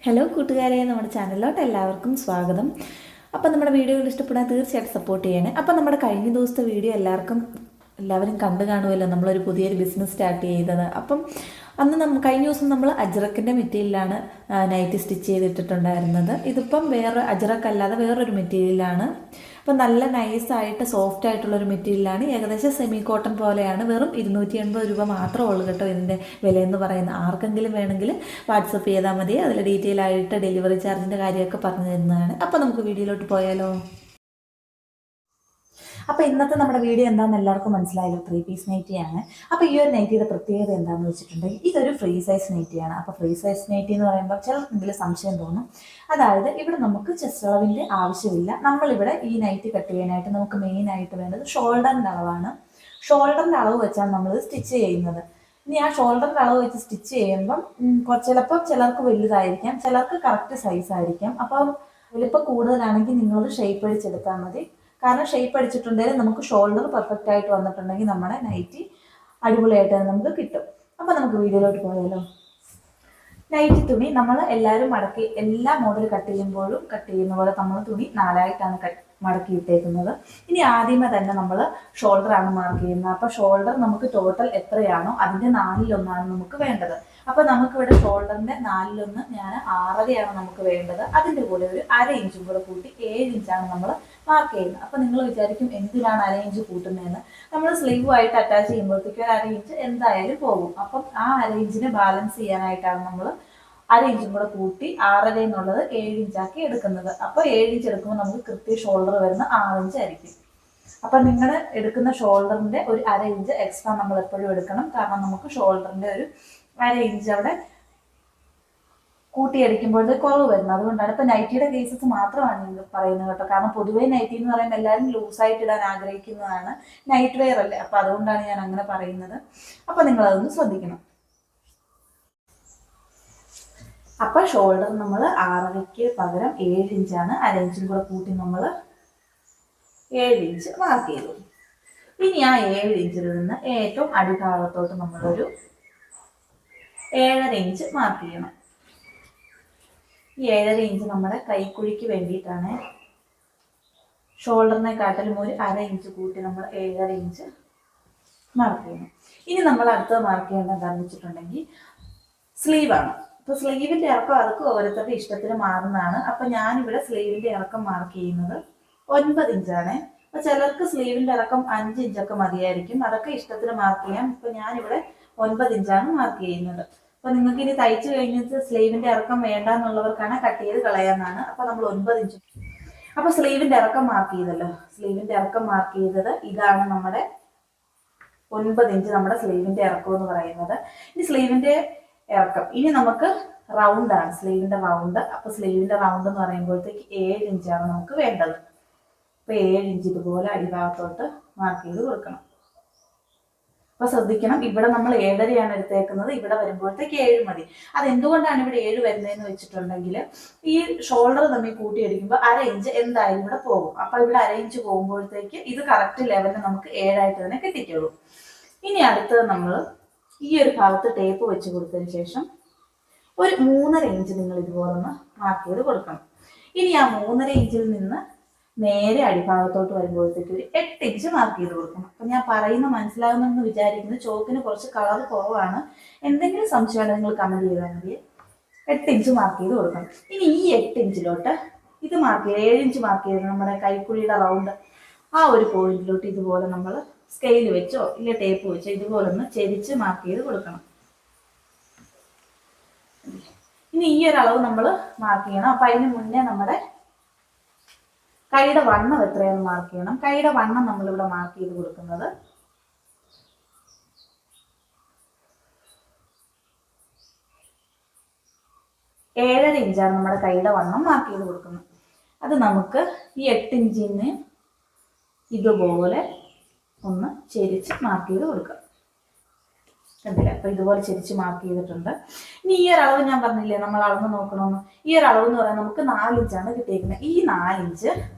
Hello കൂട്ടുകാരെ, നമ്മുടെ ചാനലിലോട്ട് എല്ലാവർക്കും സ്വാഗതം. അപ്പം നമ്മുടെ വീഡിയോകൾ ഇഷ്ടപ്പെടാൻ തീർച്ചയായിട്ടും സപ്പോർട്ട് ചെയ്യണേ. അപ്പം നമ്മുടെ കഴിഞ്ഞ ദിവസത്തെ വീഡിയോ എല്ലാവരും കണ്ടു കാണുമല്ലോ. നമ്മളൊരു പുതിയൊരു ബിസിനസ് സ്റ്റാർട്ട് ചെയ്തത്. അപ്പം അന്ന് കഴിഞ്ഞ ദിവസം നമ്മൾ അജ്രക്കിൻ്റെ മെറ്റീരിയലാണ് നൈറ്റി സ്റ്റിച്ച് ചെയ്തിട്ടുണ്ടായിരുന്നത്. ഇതിപ്പം അജ്രക്കല്ലാതെ വേറൊരു മെറ്റീരിയലാണ്. അപ്പം നല്ല നൈസായിട്ട് സോഫ്റ്റ് ആയിട്ടുള്ളൊരു മെറ്റീരിയലാണ്. ഏകദേശം സെമി കോട്ടൺ പോലെയാണ്. വെറും 280 രൂപ മാത്രമേ ഉള്ളൂ കേട്ടോ ഇതിൻ്റെ വിലയെന്ന് പറയുന്നത്. ആർക്കെങ്കിലും വേണമെങ്കിൽ വാട്സപ്പ് ചെയ്താൽ മതി. അതിൽ ഡീറ്റെയിൽ ആയിട്ട് ഡെലിവറി ചാർജിൻ്റെ കാര്യമൊക്കെ പറഞ്ഞു തരുന്നതാണ്. അപ്പോൾ നമുക്ക് വീഡിയോയിലോട്ട് പോയാലോ. അപ്പോൾ ഇന്നത്തെ നമ്മുടെ വീഡിയോ എന്താണെന്ന് എല്ലാവർക്കും മനസ്സിലായല്ലോ. 3 പീസ് നൈറ്റിയാണ്. അപ്പോൾ ഈ ഒരു നൈറ്റിയുടെ പ്രത്യേകത എന്താണെന്ന് വെച്ചിട്ടുണ്ടെങ്കിൽ ഇതൊരു ഫ്രീ സൈസ് നൈറ്റിയാണ്. അപ്പോൾ ഫ്രീ സൈസ് നൈറ്റി എന്ന് പറയുമ്പോൾ ചിലർക്കെങ്കിലും സംശയം തോന്നും. അതായത് ഇവിടെ നമുക്ക് ചെസ്റ്റ് അളവിൻ്റെ ആവശ്യമില്ല. നമ്മളിവിടെ ഈ നൈറ്റി കട്ട് ചെയ്യാനായിട്ട് നമുക്ക് മെയിനായിട്ട് വേണ്ടത് ഷോൾഡറിൻ്റെ അളവാണ്. ഷോൾഡറിൻ്റെ അളവ് വെച്ചാണ് നമ്മൾ സ്റ്റിച്ച് ചെയ്യുന്നത്. ഇനി ആ ഷോൾഡറിൻ്റെ അളവ് വെച്ച് സ്റ്റിച്ച് ചെയ്യുമ്പം ചിലപ്പോൾ ചിലർക്ക് വലുതായിരിക്കാം, ചിലർക്ക് കറക്റ്റ് സൈസ് ആയിരിക്കാം. അപ്പം വലിപ്പം കൂടുതലാണെങ്കിൽ നിങ്ങളത് ഷേപ്പ് അടിച്ചെടുത്താൽ മതി. കാരണം ഷേപ്പ് അടിച്ചിട്ടുണ്ടെങ്കിൽ നമുക്ക് ഷോൾഡർ പെർഫെക്റ്റ് ആയിട്ട് വന്നിട്ടുണ്ടെങ്കിൽ നമ്മുടെ നൈറ്റി അടിപൊളിയായിട്ട് നമുക്ക് കിട്ടും. അപ്പം നമുക്ക് വീഡിയോയിലോട്ട് പോയാലോ. നൈറ്റി തുണി നമ്മൾ എല്ലാവരും മടക്കി എല്ലാ മോഡൽ കട്ട് ചെയ്യുന്ന പോലെ നമ്മൾ തുണി 4ആയിട്ടാണ് മടക്കി ഇട്ടേക്കുന്നത്. ഇനി ആദ്യമേ തന്നെ നമ്മൾ ഷോൾഡറാണ് മാർക്ക് ചെയ്യുന്നത്. അപ്പോൾ ഷോൾഡർ നമുക്ക് ടോട്ടൽ എത്രയാണോ അതിൻ്റെ 4/1 നമുക്ക് വേണ്ടത്. അപ്പോൾ നമുക്കിവിടെ ഷോൾഡറിൻ്റെ 4/1 ഞാൻ 6.5 നമുക്ക് വേണ്ടത്. അതിൻ്റെ കൂടെ ഒരു 1/2 ഇഞ്ചും കൂടെ കൂട്ടി 7 ഇഞ്ചാണ് നമ്മൾ മാർക്ക് ചെയ്യുന്നത്. അപ്പോൾ നിങ്ങൾ വിചാരിക്കും എന്തിനാണ് 1/2 ഇഞ്ച് കൂട്ടുന്നതെന്ന്. നമ്മൾ സ്ലീവായിട്ട് അറ്റാച്ച് ചെയ്യുമ്പോഴത്തേക്കും 1/2 ഇഞ്ച് എന്തായാലും പോകും. അപ്പം ആ 1/2 ഇഞ്ചിനെ ബാലൻസ് ചെയ്യാനായിട്ടാണ് നമ്മൾ 1/2 ഇഞ്ചും കൂടെ കൂട്ടി 6.5 എന്നുള്ളത് 7 ഇഞ്ചാക്കി എടുക്കുന്നത്. അപ്പോൾ 7 ഇഞ്ച് എടുക്കുമ്പോൾ നമുക്ക് കൃത്യ ഷോൾഡർ വരുന്ന 6 ഇഞ്ച് ആയിരിക്കും. അപ്പം നിങ്ങൾ എടുക്കുന്ന ഷോൾഡറിൻ്റെ ഒരു 1/2 ഇഞ്ച് എക്സ്ട്രാ നമ്മൾ എപ്പോഴും എടുക്കണം. കാരണം നമുക്ക് ഷോൾഡറിൻ്റെ ഒരു 1/2 ഇഞ്ച് അവിടെ കൂട്ടിയടിക്കുമ്പോഴത്തെ കുറവ് വരുന്നത്. അതുകൊണ്ടാണ് ഇപ്പം നൈറ്റിയുടെ കേസസ് മാത്രമാണ് നിങ്ങൾ പറയുന്നത് കേട്ടോ. കാരണം പൊതുവേ നൈറ്റി എന്ന് പറയുമ്പോൾ എല്ലാവരും ലൂസായിട്ട് ഇടാൻ ആഗ്രഹിക്കുന്നതാണ്. നൈറ്റ് വെയർ അല്ലേ, അപ്പം അതുകൊണ്ടാണ് ഞാൻ അങ്ങനെ പറയുന്നത്. അപ്പം നിങ്ങളതൊന്ന് ശ്രദ്ധിക്കണം. അപ്പം ഷോൾഡർ നമ്മൾ 6.5ക്ക് പകരം 7 ഇഞ്ചാണ്. 1/2 ഇഞ്ചും കൂടെ കൂട്ടി നമ്മൾ 7 ഇഞ്ച് മാർക്ക് ചെയ്തു. ഇനി ആ 7 ഇഞ്ചിൽ നിന്ന് ഏറ്റവും അടിഭാഗത്തോട്ട് നമ്മളൊരു 7.5 ഇഞ്ച് മാർക്ക് ചെയ്യണം. ഈ 7.5 ഇഞ്ച് നമ്മുടെ കൈക്കുഴിക്ക് വേണ്ടിയിട്ടാണ്. ഷോൾഡറിനെക്കാട്ടിലും ഒരു 1/2 ഇഞ്ച് കൂട്ടി നമ്മൾ 7.5 ഇഞ്ച് മാർക്ക് ചെയ്യണം. ഇനി നമ്മൾ അടുത്തത് മാർക്ക് ചെയ്യേണ്ടത് എന്താണെന്ന് വെച്ചിട്ടുണ്ടെങ്കിൽ സ്ലീവാണ്. അപ്പോൾ സ്ലീവിൻ്റെ ഇറക്കം അതൊക്കെ ഓരോരുത്തരുടെ ഇഷ്ടത്തിന് മാറുന്നതാണ്. അപ്പം ഞാനിവിടെ സ്ലീവിൻ്റെ ഇറക്കം മാർക്ക് ചെയ്യുന്നത് 9 ഇഞ്ചാണ്. അപ്പോൾ ചിലർക്ക് സ്ലീവിൻ്റെ ഇറക്കം 5 ഇഞ്ചൊക്കെ മതിയായിരിക്കും. അതൊക്കെ ഇഷ്ടത്തിന് മാർക്ക് ചെയ്യാം. ഇപ്പം ഞാനിവിടെ 9 ഇഞ്ചാണ് മാർക്ക് ചെയ്യുന്നത്. അപ്പോൾ നിങ്ങൾക്ക് ഇനി തയ്ച്ചു കഴിഞ്ഞിട്ട് സ്ലീവിൻ്റെ ഇറക്കം വേണ്ട എന്നുള്ളവർക്കാണ് കട്ട് ചെയ്ത് കളയാനാണ്. അപ്പോൾ നമ്മൾ 9 ഇഞ്ച്. അപ്പോൾ സ്ലീവിൻ്റെ ഇറക്കം മാർക്ക് ചെയ്തല്ലോ. സ്ലീവിൻ്റെ ഇറക്കം മാർക്ക് ചെയ്തത് ഇതാണ്. നമ്മുടെ 9 ഇഞ്ച് നമ്മുടെ സ്ലീവിൻ്റെ ഇറക്കം എന്ന് പറയുന്നത്. ഇനി സ്ലീവിൻ്റെ ഇറക്കം ഇനി നമുക്ക് റൗണ്ടാണ്, സ്ലീവിൻ്റെ റൗണ്ട്. അപ്പോൾ സ്ലീവിൻ്റെ റൗണ്ട് എന്ന് പറയുമ്പോഴത്തേക്ക് 7 ഇഞ്ചാണ് നമുക്ക് വേണ്ടത്. അപ്പോൾ 7 ഇഞ്ച് ഇതുപോലെ അടിഭാഗത്തോട്ട് മാർക്ക് ചെയ്ത് കൊടുക്കണം. അപ്പോൾ ശ്രദ്ധിക്കണം, ഇവിടെ നമ്മൾ 7.5 എടുത്തേക്കുന്നത്. ഇവിടെ വരുമ്പോഴത്തേക്ക് 7 മതി. അതെന്തുകൊണ്ടാണ് ഇവിടെ 7 വരുന്നതെന്ന് വെച്ചിട്ടുണ്ടെങ്കിൽ ഈ ഷോൾഡർ തമ്മിൽ കൂട്ടിയടിക്കുമ്പോൾ 1/2 ഇഞ്ച് എന്തായാലും ഇവിടെ പോകും. അപ്പോൾ ഇവിടെ 1/2 ഇഞ്ച് പോകുമ്പോഴത്തേക്ക് ഇത് കറക്റ്റ് ലെവലിൽ നമുക്ക് 7 തന്നെ കിട്ടിക്കോളൂ. ഇനി അടുത്തത് നമ്മൾ ഈ ഒരു ഭാഗത്ത് ടേപ്പ് വെച്ച് കൊടുത്തതിന് ശേഷം ഒരു 3.5 ഇഞ്ച് നിങ്ങൾ ഇതുപോലെ ഒന്ന് മാർക്ക് ചെയ്ത് കൊടുക്കണം. ഇനി ആ 3.5 ഇഞ്ചിൽ നിന്ന് നേരെ അടിഭാഗത്തോട്ട് വരുമ്പോഴത്തേക്ക് ഒരു 8 ഇഞ്ച് മാർക്ക് ചെയ്ത് കൊടുക്കണം. അപ്പം ഞാൻ പറയുന്ന മനസ്സിലാകുന്നെന്ന് വിചാരിക്കുന്നത്. ചോക്കിന് കുറച്ച് കളർ കുറവാണ്. എന്തെങ്കിലും സംശയമുണ്ടെങ്കിൽ നിങ്ങൾ കമൻറ്റ് ചെയ്താൽ മതി. 8 ഇഞ്ച് മാർക്ക് ചെയ്ത് കൊടുക്കണം. ഇനി ഈ 8 ഇഞ്ചിലോട്ട് ഇത് മാർക്ക് ചെയ്ത് 7 ഇഞ്ച് മാർക്ക് ചെയ്ത് നമ്മുടെ കൈക്കുഴിയുടെ റൗണ്ട് ആ ഒരു പോയിന്റിലോട്ട് ഇതുപോലെ നമ്മൾ സ്കെയിൽ വെച്ചോ ഇല്ല ടേപ്പ് വെച്ചോ ഇതുപോലെ ഒന്ന് ചെരിച്ച് മാർക്ക് ചെയ്ത് കൊടുക്കണം. ഇനി ഈ ഒരു അളവ് നമ്മൾ മാർക്ക് ചെയ്യണം. അപ്പം അതിന് മുന്നേ നമ്മുടെ കൈയുടെ വണ്ണം എത്രയാണെന്ന് മാർക്ക് ചെയ്യണം. കൈയുടെ വണ്ണം നമ്മളിവിടെ മാർക്ക് ചെയ്ത് കൊടുക്കുന്നത് 7.5 ഇഞ്ചാണ്. നമ്മുടെ കൈയുടെ വണ്ണം മാർക്ക് ചെയ്ത് കൊടുക്കുന്നത്. അത് നമുക്ക് ഈ 8 ഇഞ്ചിന് ഇതുപോലെ ഒന്ന് ചെരിച്ച് മാർക്ക് ചെയ്ത് കൊടുക്കുക. കണ്ടില്ലേ? അപ്പോൾ ഇതുപോലെ ചെരിച്ച് മാർക്ക് ചെയ്തിട്ടുണ്ട്. ഇനി ഈ ഒരു അളവ് ഞാൻ പറഞ്ഞില്ലേ നമ്മൾ അളന്ന് നോക്കണമെന്ന്. ഈ ഒരു അളവ് എന്ന് പറയാൻ നമുക്ക് 4 ഇഞ്ചാണ് കിട്ടിയിരിക്കുന്നത്. ഈ 4 ഇഞ്ച്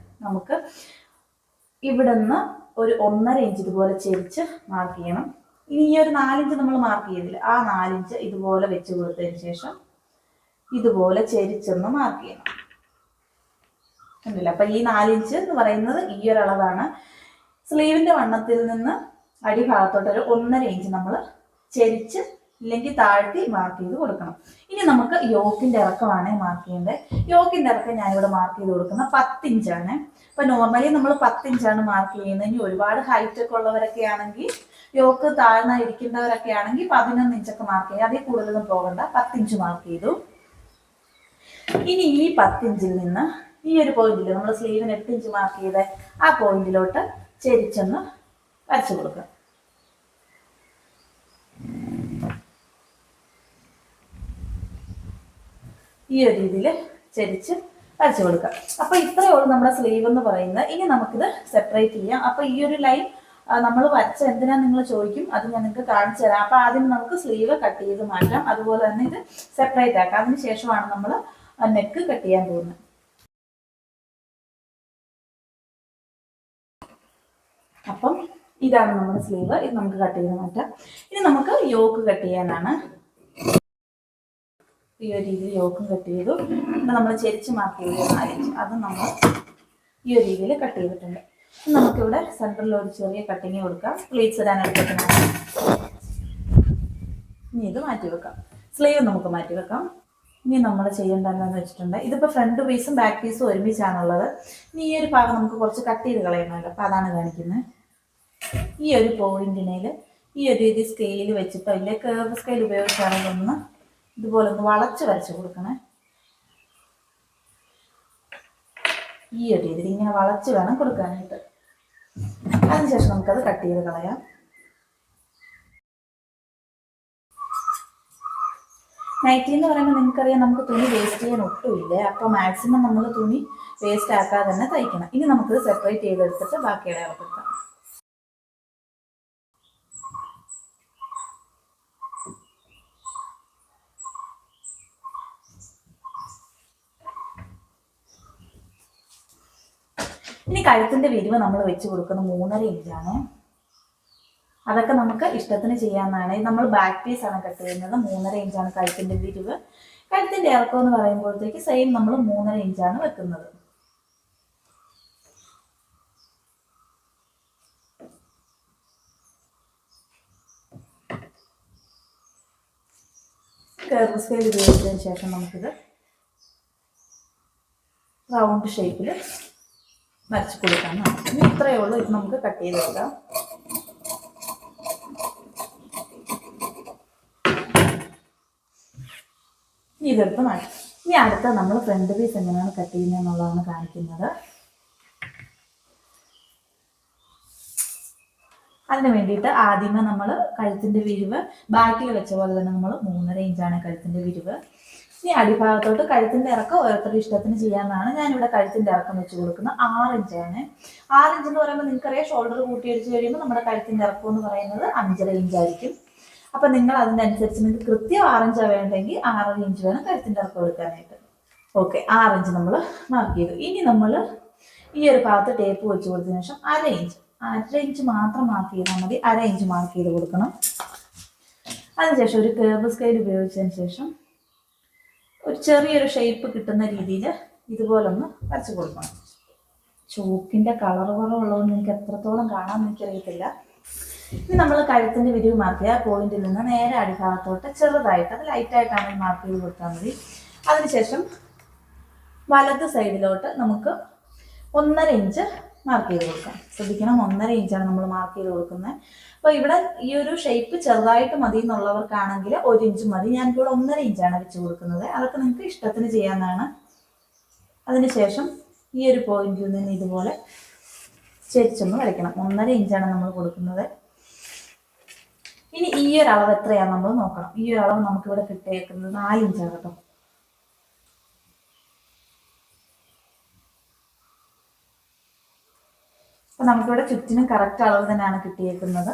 നമുക്ക് ഇവിടെ നിന്ന് ഒരു 1.5 ഇഞ്ച് ഇതുപോലെ ചെരിച്ച് മാർക്ക് ചെയ്യണം. ഇനി ഈ ഒരു 4 ഇഞ്ച് നമ്മൾ മാർക്ക് ചെയ്തില്ല, ആ 4 ഇഞ്ച് ഇതുപോലെ വെച്ച് കൊടുത്തതിന് ശേഷം ഇതുപോലെ ചെരിച്ചൊന്ന് മാർക്ക് ചെയ്യണം. കണ്ടില്ല? അപ്പൊ ഈ 4 ഇഞ്ച് എന്ന് പറയുന്നത് ഈ ഒരു അളവാണ്. സ്ലീവിന്റെ വണ്ണത്തിൽ നിന്ന് അടിഭാഗത്തോട്ട് ഒരു 1.5 ഇഞ്ച് നമ്മൾ ചെരിച്ച് ഇല്ലെങ്കിൽ താഴ്ത്തി മാർക്ക് ചെയ്ത് കൊടുക്കണം. ഇനി നമുക്ക് യോക്കിന്റെ ഇറക്കമാണ് മാർക്ക് ചെയ്യേണ്ടത്. യോക്കിന്റെ ഇറക്കം ഞാനിവിടെ മാർക്ക് ചെയ്ത് കൊടുക്കുന്ന 10 ഇഞ്ചാണ്. അപ്പൊ നോർമലി നമ്മൾ 10 ഇഞ്ചാണ് മാർക്ക് ചെയ്യുന്നത്. ഇനി ഒരുപാട് ഹൈറ്റ് ഒക്കെ ഉള്ളവരൊക്കെ ആണെങ്കിൽ, യോക്ക് താഴ്ന്ന ഇരിക്കുന്നവരൊക്കെ ആണെങ്കിൽ 11 ഇഞ്ചൊക്കെ മാർക്ക് ചെയ്യുക. അതിൽ കൂടുതലൊന്നും പോകണ്ട. 10 ഇഞ്ച് മാർക്ക് ചെയ്തു. ഇനി ഈ 10 ഇഞ്ചിൽ നിന്ന് ഈ ഒരു പോയിന്റിൽ നമ്മൾ സ്ലീവിന് 8 ഇഞ്ച് മാർക്ക് ചെയ്ത് ആ പോയിന്റിലോട്ട് ചെരിച്ചൊന്ന് വരച്ചു കൊടുക്കുക. ഈ ഒരു രീതിയിൽ ചെരിച്ച് വരച്ചു കൊടുക്കുക. അപ്പൊ ഇത്രയേ ഉള്ളൂ നമ്മുടെ സ്ലീവ് എന്ന് പറയുന്നത്. ഇനി നമുക്കിത് സെപ്പറേറ്റ് ചെയ്യാം. അപ്പൊ ഈ ഒരു ലൈൻ നമ്മൾ വരച്ച എന്തിനാ നിങ്ങൾ ചോദിക്കും, അത് ഞാൻ നിങ്ങൾക്ക് കാണിച്ചു തരാം. അപ്പൊ ആദ്യം നമുക്ക് സ്ലീവ് കട്ട് ചെയ്ത് മാറ്റാം. അതുപോലെ തന്നെ ഇത് സെപ്പറേറ്റ് ആക്കാം. അതിനുശേഷമാണ് നമ്മൾ നെക്ക് കട്ട് ചെയ്യാൻ പോകുന്നത്. അപ്പം ഇതാണ് നമ്മുടെ സ്ലീവ്. ഇത് നമുക്ക് കട്ട് ചെയ്ത് മാറ്റാം. ഇനി നമുക്ക് യോക്ക് കട്ട് ചെയ്യാനാണ്. ഈ ഒരു രീതിയിൽ യോക്കും കട്ട് ചെയ്തു. പിന്നെ നമ്മൾ ചെരിച്ച് മാർക്ക് ചെയ്ത് 4 ഇഞ്ച് അത് നമ്മൾ ഈ ഒരു രീതിയിൽ കട്ട് ചെയ്തിട്ടുണ്ട്. നമുക്കിവിടെ സെൻറ്ററിൽ ഒരു ചെറിയ കട്ടിങ് കൊടുക്കാം. പ്ലീറ്റ്സ് ഇടാൻ എടുത്തിട്ട് ഇനി ഇത് മാറ്റി വെക്കാം. സ്ലീവ് നമുക്ക് മാറ്റി വെക്കാം. ഇനി നമ്മൾ ചെയ്യേണ്ടതെന്ന് വെച്ചിട്ടുണ്ട്, ഇതിപ്പോൾ ഫ്രണ്ട് പീസും ബാക്ക് പീസും ഒരുമിച്ചാണുള്ളത്. ഇനി ഈ ഒരു ഭാഗം നമുക്ക് കുറച്ച് കട്ട് ചെയ്ത് കളയണമല്ലോ. അപ്പോൾ അതാണ് കാണിക്കുന്നത്. ഈ ഒരു പോയിന്റിനേൽ ഈ ഒരു രീതി സ്കെയിൽ വെച്ചിട്ട് അതിലെ കേർവ് സ്കെയിൽ ഉപയോഗിച്ചാണെങ്കിൽ ഒന്ന് ഇതുപോലെ ഒന്ന് വളച്ച് വരച്ച് കൊടുക്കണേ. ഈ ഒരു രീതിയിൽ ഇങ്ങനെ വളച്ച് വേണം കൊടുക്കാനായിട്ട്. അതിനുശേഷം നമുക്കത് കട്ട് ചെയ്ത് കളയാം. നൈറ്റി എന്ന് പറയുമ്പോൾ നിങ്ങൾക്കറിയാം, നമുക്ക് തുണി വേസ്റ്റ് ചെയ്യാൻ ഒട്ടുമില്ല. അപ്പോൾ മാക്സിമം നമ്മൾ തുണി വേസ്റ്റ് ആക്കാതെ തന്നെ തയ്ക്കണം. ഇനി നമുക്കിത് സെപ്പറേറ്റ് ചെയ്തെടുത്തിട്ട് ബാക്കിയുടെ ഇറക്കാം. ഇനി കഴുത്തിന്റെ വിരിവ് നമ്മൾ വെച്ച് കൊടുക്കുന്നത് 3.5 ഇഞ്ചാണ്. അതൊക്കെ നമുക്ക് ഇഷ്ടത്തിന് ചെയ്യാവുന്നതാണ്. നമ്മൾ ബാക്ക് പീസ് ആണ് കട്ട് ചെയ്യുന്നത്. 3.5 ഇഞ്ചാണ് കഴുത്തിന്റെ വിരിവ്. കഴുത്തിന്റെ ഇറക്കം എന്ന് പറയുമ്പോഴത്തേക്ക് സെയിം നമ്മൾ 3.5 ഇഞ്ചാണ് വെക്കുന്നത്. കർവ് സ്കെയിൽ ഉപയോഗിച്ചതിന് ശേഷം നമുക്കിത് റൗണ്ട് ഷേപ്പിൽ വരച്ച് കൊടുക്കാനാണ്. ഇനി ഇത്രയേ ഉള്ളൂ. ഇത് നമുക്ക് കട്ട് ചെയ്ത് വെക്കാം. ഇതെടുത്ത് മാറ്റാം. ഇനി അടുത്ത നമ്മൾ ഫ്രണ്ട് പീസ് എങ്ങനെയാണ് കട്ട് ചെയ്യുന്നത് എന്നുള്ളതാണ് കാണിക്കുന്നത്. അതിന് വേണ്ടിയിട്ട് ആദ്യമേ നമ്മൾ കഴുത്തിന്റെ വിരിവ് ബാക്കിൽ വെച്ച പോലെ തന്നെ നമ്മൾ 3.5 ഇഞ്ചാണ് കഴുത്തിന്റെ വിരിവ്. ഇനി അടിഭാഗത്തോട്ട് കഴുത്തിന്റെ ഇറക്കം ഓരോരുത്തരുടെ ഇഷ്ടത്തിന് ചെയ്യാവുന്നതാണ്. ഞാനിവിടെ കഴുത്തിന്റെ ഇറക്കം വെച്ച് കൊടുക്കുന്നത് 6 ഇഞ്ചാണ്. 6 ഇഞ്ച് എന്ന് പറയുമ്പോൾ നിങ്ങൾക്കറിയാം, ഷോൾഡർ കൂട്ടിയടിച്ച് കഴിയുമ്പോൾ നമ്മുടെ കഴുത്തിന്റെ ഇറക്കം എന്ന് പറയുന്നത് 5.5 ഇഞ്ചായിരിക്കും. അപ്പൊ നിങ്ങൾ അതിന്റെ അനുസരിച്ച് നിങ്ങൾക്ക് കൃത്യം 6 ഇഞ്ചാണ് വേണ്ടെങ്കിൽ 6.5 ഇഞ്ച് വേണം കഴുത്തിന്റെ ഇറക്കം എടുക്കാനായിട്ട്. ഓക്കെ, 6 ഇഞ്ച് നമ്മൾ മാർക്ക് ചെയ്തു. ഇനി നമ്മൾ ഈ ഒരു ഭാഗത്ത് ടേപ്പ് വെച്ച് കൊടുത്തതിന് ശേഷം 1.5 ഇഞ്ച് മാത്രം മാർക്ക് ചെയ്താൽ മതി. 1.5 ഇഞ്ച് മാർക്ക് ചെയ്ത് കൊടുക്കണം. അതിനുശേഷം ഒരു കേർവ് സ്കെയിൽ ഉപയോഗിച്ചതിന് ശേഷം ഒരു ചെറിയൊരു ഷേപ്പ് കിട്ടുന്ന രീതിയിൽ ഇതുപോലെ ഒന്ന് വരച്ച് കൊടുക്കണം. ചോക്കിന്റെ കളർ കുറവുള്ളതുകൊണ്ട് നിങ്ങൾക്ക് എത്രത്തോളം കാണാമെന്ന് എനിക്കറിയത്തില്ല. ഇനി നമ്മൾ കഴുത്തിന്റെ വിരിവ് മാർക്ക് ചെയ്യുക. പോയിന്റിൽ നിന്ന് നേരെ അടിഭാഗത്തോട്ട് ചെറുതായിട്ട്, അത് ലൈറ്റായിട്ടാണ് മാർക്ക് ചെയ്ത് കൊടുത്താൽ മതി. അതിനുശേഷം വലത് സൈഡിലോട്ട് നമുക്ക് 1.5 ഇഞ്ച് മാർക്ക് ചെയ്ത് കൊടുക്കാം. ശ്രദ്ധിക്കണം, 1.5 ഇഞ്ചാണ് നമ്മൾ മാർക്ക് ചെയ്ത് കൊടുക്കുന്നത്. അപ്പോൾ ഇവിടെ ഈ ഒരു ഷേപ്പ് ചെറുതായിട്ട് മതി എന്നുള്ളവർക്കാണെങ്കിൽ 1 ഇഞ്ച് മതി. ഞാനിവിടെ 1.5 ഇഞ്ചാണ് വെച്ച് കൊടുക്കുന്നത്. അതൊക്കെ നിങ്ങൾക്ക് ഇഷ്ടത്തിന് ചെയ്യാവുന്നതാണ്. അതിനുശേഷം ഈ ഒരു പോയിന്റിൽ നിന്ന് ഇതുപോലെ ചെരിച്ചൊന്ന് വരയ്ക്കണം. 1.5 ഇഞ്ചാണ് നമ്മൾ കൊടുക്കുന്നത്. ഇനി ഈ ഒരു അളവ് എത്രയാണ് നമ്മൾ നോക്കണം. ഈ ഒരു അളവ് നമുക്കിവിടെ കിട്ടിയേക്കുന്നത് 4 ഇഞ്ചാണ് കേട്ടോ. അപ്പൊ നമുക്കിവിടെ ചുറ്റിനും കറക്റ്റ് അളവ് തന്നെയാണ് കിട്ടിയേക്കുന്നത്.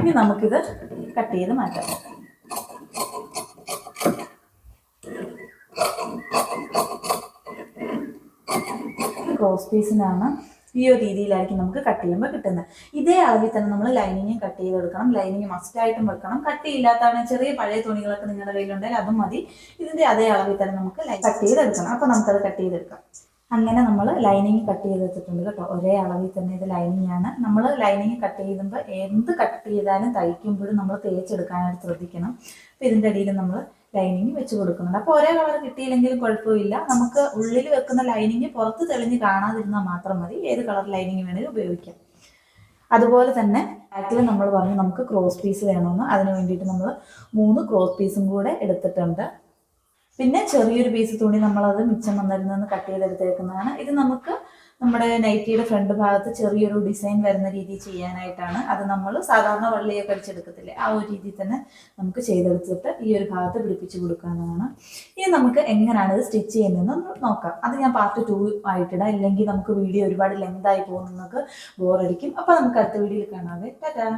ഇനി നമുക്കിത് കട്ട് ചെയ്ത് മാറ്റാം. ക്രോസ് പീസിനാണ്. ഈ ഒരു രീതിയിലായിരിക്കും നമുക്ക് കട്ട് ചെയ്യുമ്പോൾ കിട്ടുന്നത്. ഇതേ അളവിൽ തന്നെ നമ്മൾ ലൈനിങ്ങും കട്ട് ചെയ്തെടുക്കണം. ലൈനിങ് മസ്റ്റായിട്ടും വെക്കണം. കട്ടിയില്ലാത്തതാണ് ചെറിയ പഴയ തുണികളൊക്കെ നിങ്ങളുടെ കയ്യിലുണ്ടെങ്കിൽ അതും മതി. ഇതിൻ്റെ അതേ അളവിൽ തന്നെ നമുക്ക് കട്ട് ചെയ്തെടുക്കണം. അപ്പോൾ നമുക്കത് കട്ട് ചെയ്തെടുക്കാം. അങ്ങനെ നമ്മൾ ലൈനിങ് കട്ട് ചെയ്തെടുത്തിട്ടുണ്ട് കേട്ടോ. ഒരേ അളവിൽ തന്നെ ഇത് ലൈനിങ് ആണ്. നമ്മൾ ലൈനിങ് കട്ട് ചെയ്യുമ്പോൾ എന്ത് കട്ട് ചെയ്താലും തയ്ക്കുമ്പോഴും നമ്മൾ തേച്ചെടുക്കാനായിട്ട് ശ്രദ്ധിക്കണം. അപ്പോൾ ഇതിൻ്റെ അടിയിൽ നമ്മൾ ലൈനിങ് വെച്ച് കൊടുക്കുന്നുണ്ട്. അപ്പോൾ ഒരേ കളർ കിട്ടിയില്ലെങ്കിലും കുഴപ്പമില്ല. നമുക്ക് ഉള്ളിൽ വെക്കുന്ന ലൈനിങ് പുറത്ത് തെളിഞ്ഞ് കാണാതിരുന്നാൽ മാത്രം മതി. ഏത് കളർ ലൈനിങ് വേണമെങ്കിലും ഉപയോഗിക്കാം. അതുപോലെ തന്നെ ബാക്കിൽ നമ്മൾ പറഞ്ഞു നമുക്ക് ക്രോസ് പീസ് വേണമെന്ന്. അതിന് വേണ്ടിയിട്ട് നമ്മൾ 3 ക്രോസ് പീസും കൂടെ എടുത്തിട്ടുണ്ട്. പിന്നെ ചെറിയൊരു പീസ് തുണി നമ്മളത് മിച്ചം വന്നിരുന്നെന്ന് കട്ട് ചെയ്തെടുത്തേക്കുന്നതാണ്. ഇത് നമുക്ക് നമ്മുടെ നൈറ്റിയുടെ ഫ്രണ്ട് ഭാഗത്ത് ചെറിയൊരു ഡിസൈൻ വരുന്ന രീതിയിൽ ചെയ്യാനായിട്ടാണ്. അത് നമ്മൾ സാധാരണ വള്ളിയൊക്കെ അടിച്ചെടുക്കത്തില്ലേ, ആ ഒരു രീതിയിൽ തന്നെ നമുക്ക് ചെയ്തെടുത്തിട്ട് ഈ ഒരു ഭാഗത്ത് പിടിപ്പിച്ച് കൊടുക്കാവുന്നതാണ്. ഇനി നമുക്ക് എങ്ങനെയാണ് ഇത് സ്റ്റിച്ച് ചെയ്യുന്നതെന്ന് നോക്കാം. അത് ഞാൻ പാർട്ട് 2 ആയിട്ടിടാം. ഇല്ലെങ്കിൽ നമുക്ക് വീഡിയോ ഒരുപാട് ലെങ്ത് ആയി പോകും, നിങ്ങൾക്ക് ബോറടിക്കും. അപ്പോൾ നമുക്ക് അടുത്ത വീഡിയോയിൽ കാണാവേ. ടാറ്റാ.